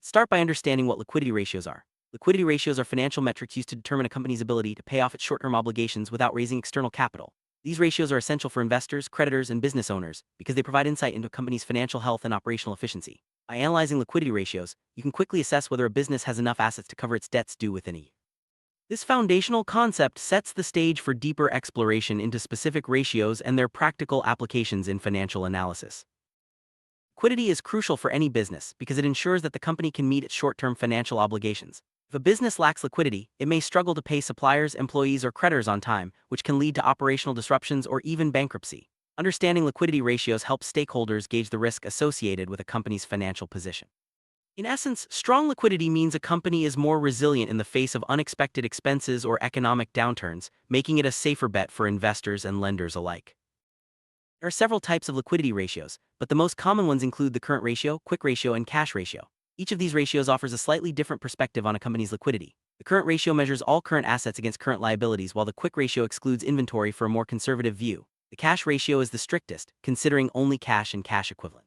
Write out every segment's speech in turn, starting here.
Start by understanding what liquidity ratios are. Liquidity ratios are financial metrics used to determine a company's ability to pay off its short-term obligations without raising external capital. These ratios are essential for investors, creditors, and business owners because they provide insight into a company's financial health and operational efficiency. By analyzing liquidity ratios, you can quickly assess whether a business has enough assets to cover its debts due within a year. This foundational concept sets the stage for deeper exploration into specific ratios and their practical applications in financial analysis. Liquidity is crucial for any business because it ensures that the company can meet its short-term financial obligations. If a business lacks liquidity, it may struggle to pay suppliers, employees, or creditors on time, which can lead to operational disruptions or even bankruptcy. Understanding liquidity ratios helps stakeholders gauge the risk associated with a company's financial position. In essence, strong liquidity means a company is more resilient in the face of unexpected expenses or economic downturns, making it a safer bet for investors and lenders alike. There are several types of liquidity ratios, but the most common ones include the current ratio, quick ratio, and cash ratio. Each of these ratios offers a slightly different perspective on a company's liquidity. The current ratio measures all current assets against current liabilities, while the quick ratio excludes inventory for a more conservative view. The cash ratio is the strictest, considering only cash and cash equivalent.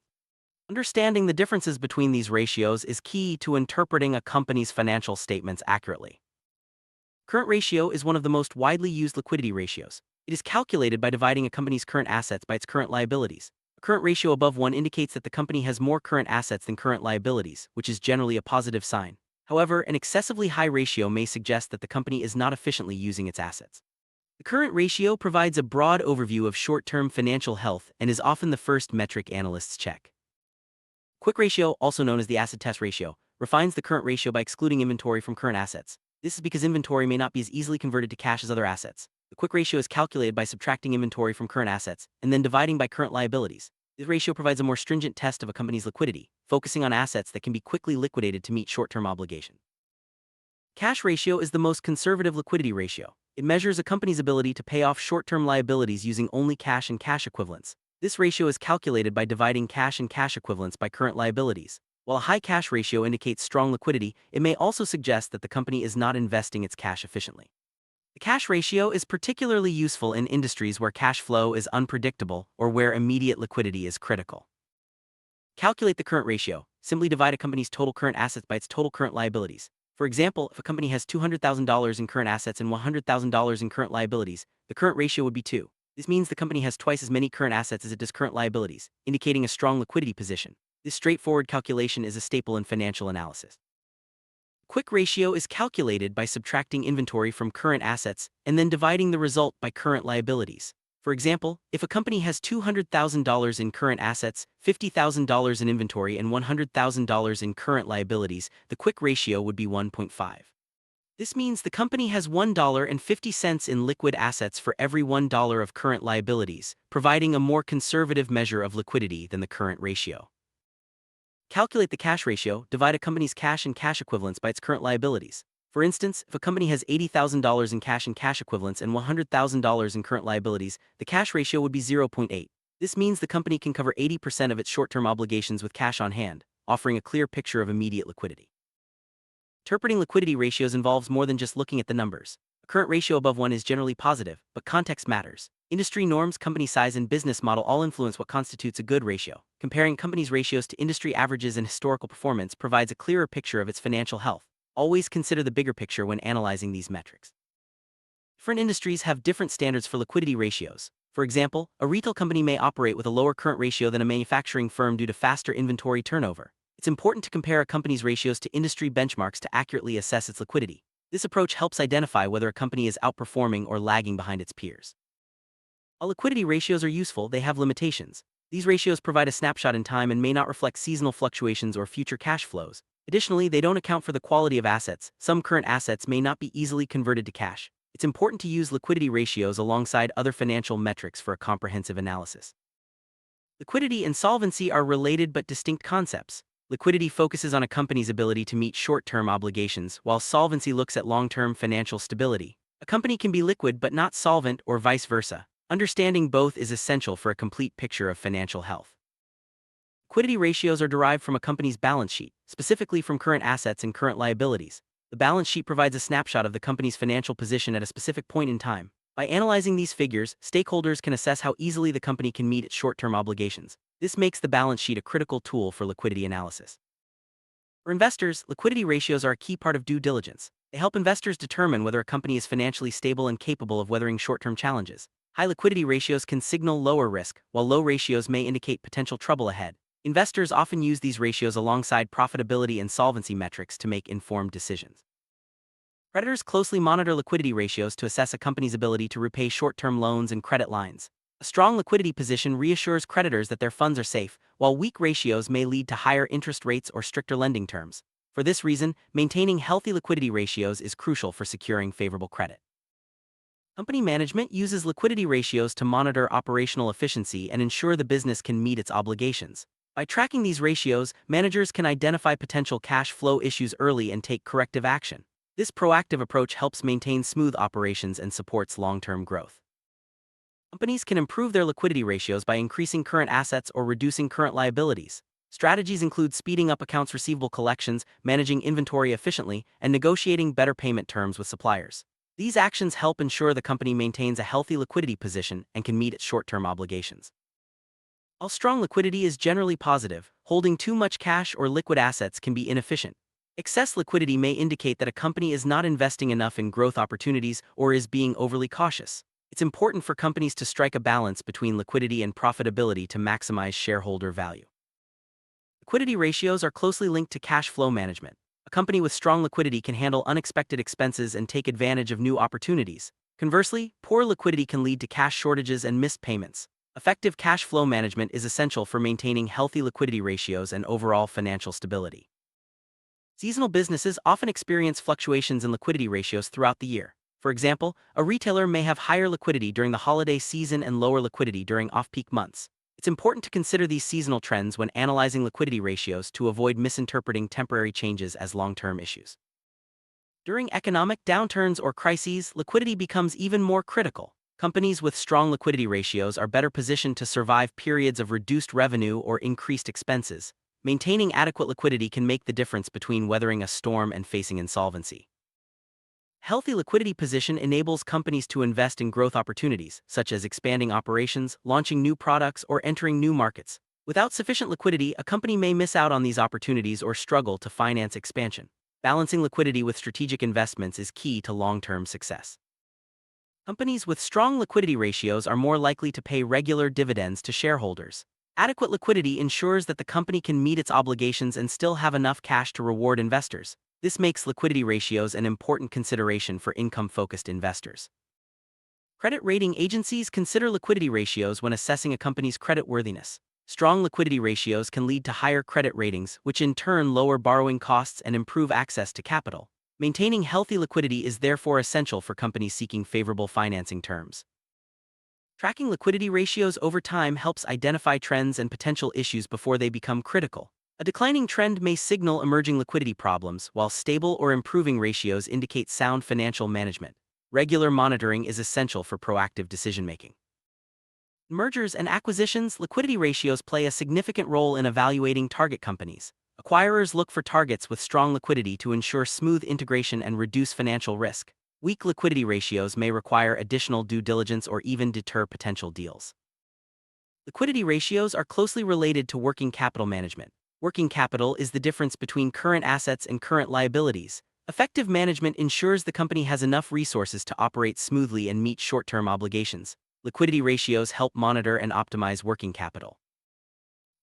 Understanding the differences between these ratios is key to interpreting a company's financial statements accurately. Current ratio is one of the most widely used liquidity ratios. It is calculated by dividing a company's current assets by its current liabilities. A current ratio above 1 indicates that the company has more current assets than current liabilities, which is generally a positive sign. However, an excessively high ratio may suggest that the company is not efficiently using its assets. The current ratio provides a broad overview of short-term financial health and is often the first metric analysts check. Quick ratio, also known as the acid test ratio, refines the current ratio by excluding inventory from current assets. This is because inventory may not be as easily converted to cash as other assets. The quick ratio is calculated by subtracting inventory from current assets and then dividing by current liabilities. This ratio provides a more stringent test of a company's liquidity, focusing on assets that can be quickly liquidated to meet short-term obligations. Cash ratio is the most conservative liquidity ratio. It measures a company's ability to pay off short-term liabilities using only cash and cash equivalents. This ratio is calculated by dividing cash and cash equivalents by current liabilities. While a high cash ratio indicates strong liquidity, it may also suggest that the company is not investing its cash efficiently. The cash ratio is particularly useful in industries where cash flow is unpredictable or where immediate liquidity is critical. Calculate the current ratio. Simply divide a company's total current assets by its total current liabilities. For example, if a company has $200,000 in current assets and $100,000 in current liabilities, the current ratio would be 2. This means the company has twice as many current assets as it does current liabilities, indicating a strong liquidity position. This straightforward calculation is a staple in financial analysis. Quick ratio is calculated by subtracting inventory from current assets and then dividing the result by current liabilities. For example, if a company has $200,000 in current assets, $50,000 in inventory, and $100,000 in current liabilities, the quick ratio would be 1.5. This means the company has $1.50 in liquid assets for every $1 of current liabilities, providing a more conservative measure of liquidity than the current ratio. Calculate the cash ratio. Divide a company's cash and cash equivalents by its current liabilities. For instance, if a company has $80,000 in cash and cash equivalents and $100,000 in current liabilities, the cash ratio would be 0.8. This means the company can cover 80% of its short-term obligations with cash on hand, offering a clear picture of immediate liquidity. Interpreting liquidity ratios involves more than just looking at the numbers. A current ratio above 1 is generally positive, but context matters. Industry norms, company size, and business model all influence what constitutes a good ratio. Comparing companies' ratios to industry averages and historical performance provides a clearer picture of its financial health. Always consider the bigger picture when analyzing these metrics. Different industries have different standards for liquidity ratios. For example, a retail company may operate with a lower current ratio than a manufacturing firm due to faster inventory turnover. It's important to compare a company's ratios to industry benchmarks to accurately assess its liquidity. This approach helps identify whether a company is outperforming or lagging behind its peers. While liquidity ratios are useful, they have limitations. These ratios provide a snapshot in time and may not reflect seasonal fluctuations or future cash flows. Additionally, they don't account for the quality of assets. Some current assets may not be easily converted to cash. It's important to use liquidity ratios alongside other financial metrics for a comprehensive analysis. Liquidity and solvency are related but distinct concepts. Liquidity focuses on a company's ability to meet short-term obligations, while solvency looks at long-term financial stability. A company can be liquid but not solvent, or vice versa. Understanding both is essential for a complete picture of financial health. Liquidity ratios are derived from a company's balance sheet, specifically from current assets and current liabilities. The balance sheet provides a snapshot of the company's financial position at a specific point in time. By analyzing these figures, stakeholders can assess how easily the company can meet its short-term obligations. This makes the balance sheet a critical tool for liquidity analysis. For investors, liquidity ratios are a key part of due diligence. They help investors determine whether a company is financially stable and capable of weathering short-term challenges. High liquidity ratios can signal lower risk, while low ratios may indicate potential trouble ahead. Investors often use these ratios alongside profitability and solvency metrics to make informed decisions. Creditors closely monitor liquidity ratios to assess a company's ability to repay short-term loans and credit lines. A strong liquidity position reassures creditors that their funds are safe, while weak ratios may lead to higher interest rates or stricter lending terms. For this reason, maintaining healthy liquidity ratios is crucial for securing favorable credit. Company management uses liquidity ratios to monitor operational efficiency and ensure the business can meet its obligations. By tracking these ratios, managers can identify potential cash flow issues early and take corrective action. This proactive approach helps maintain smooth operations and supports long-term growth. Companies can improve their liquidity ratios by increasing current assets or reducing current liabilities. Strategies include speeding up accounts receivable collections, managing inventory efficiently, and negotiating better payment terms with suppliers. These actions help ensure the company maintains a healthy liquidity position and can meet its short-term obligations. While strong liquidity is generally positive, holding too much cash or liquid assets can be inefficient. Excess liquidity may indicate that a company is not investing enough in growth opportunities or is being overly cautious. It's important for companies to strike a balance between liquidity and profitability to maximize shareholder value. Liquidity ratios are closely linked to cash flow management. A company with strong liquidity can handle unexpected expenses and take advantage of new opportunities. Conversely, poor liquidity can lead to cash shortages and missed payments. Effective cash flow management is essential for maintaining healthy liquidity ratios and overall financial stability. Seasonal businesses often experience fluctuations in liquidity ratios throughout the year. For example, a retailer may have higher liquidity during the holiday season and lower liquidity during off-peak months. It's important to consider these seasonal trends when analyzing liquidity ratios to avoid misinterpreting temporary changes as long-term issues. During economic downturns or crises, liquidity becomes even more critical. Companies with strong liquidity ratios are better positioned to survive periods of reduced revenue or increased expenses. Maintaining adequate liquidity can make the difference between weathering a storm and facing insolvency. Healthy liquidity position enables companies to invest in growth opportunities, such as expanding operations, launching new products, or entering new markets. Without sufficient liquidity, a company may miss out on these opportunities or struggle to finance expansion. Balancing liquidity with strategic investments is key to long-term success. Companies with strong liquidity ratios are more likely to pay regular dividends to shareholders. Adequate liquidity ensures that the company can meet its obligations and still have enough cash to reward investors. This makes liquidity ratios an important consideration for income-focused investors. Credit rating agencies consider liquidity ratios when assessing a company's creditworthiness. Strong liquidity ratios can lead to higher credit ratings, which in turn lower borrowing costs and improve access to capital. Maintaining healthy liquidity is therefore essential for companies seeking favorable financing terms. Tracking liquidity ratios over time helps identify trends and potential issues before they become critical. A declining trend may signal emerging liquidity problems, while stable or improving ratios indicate sound financial management. Regular monitoring is essential for proactive decision-making. In mergers and acquisitions, liquidity ratios play a significant role in evaluating target companies. Acquirers look for targets with strong liquidity to ensure smooth integration and reduce financial risk. Weak liquidity ratios may require additional due diligence or even deter potential deals. Liquidity ratios are closely related to working capital management. Working capital is the difference between current assets and current liabilities. Effective management ensures the company has enough resources to operate smoothly and meet short-term obligations. Liquidity ratios help monitor and optimize working capital.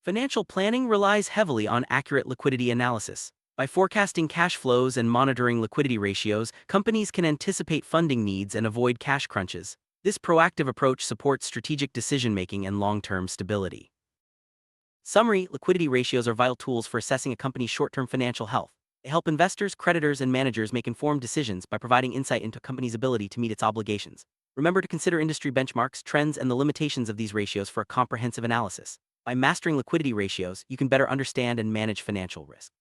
Financial planning relies heavily on accurate liquidity analysis. By forecasting cash flows and monitoring liquidity ratios, companies can anticipate funding needs and avoid cash crunches. This proactive approach supports strategic decision-making and long-term stability. Summary: liquidity ratios are vital tools for assessing a company's short-term financial health. They help investors, creditors, and managers make informed decisions by providing insight into a company's ability to meet its obligations. Remember to consider industry benchmarks, trends, and the limitations of these ratios for a comprehensive analysis. By mastering liquidity ratios, you can better understand and manage financial risk.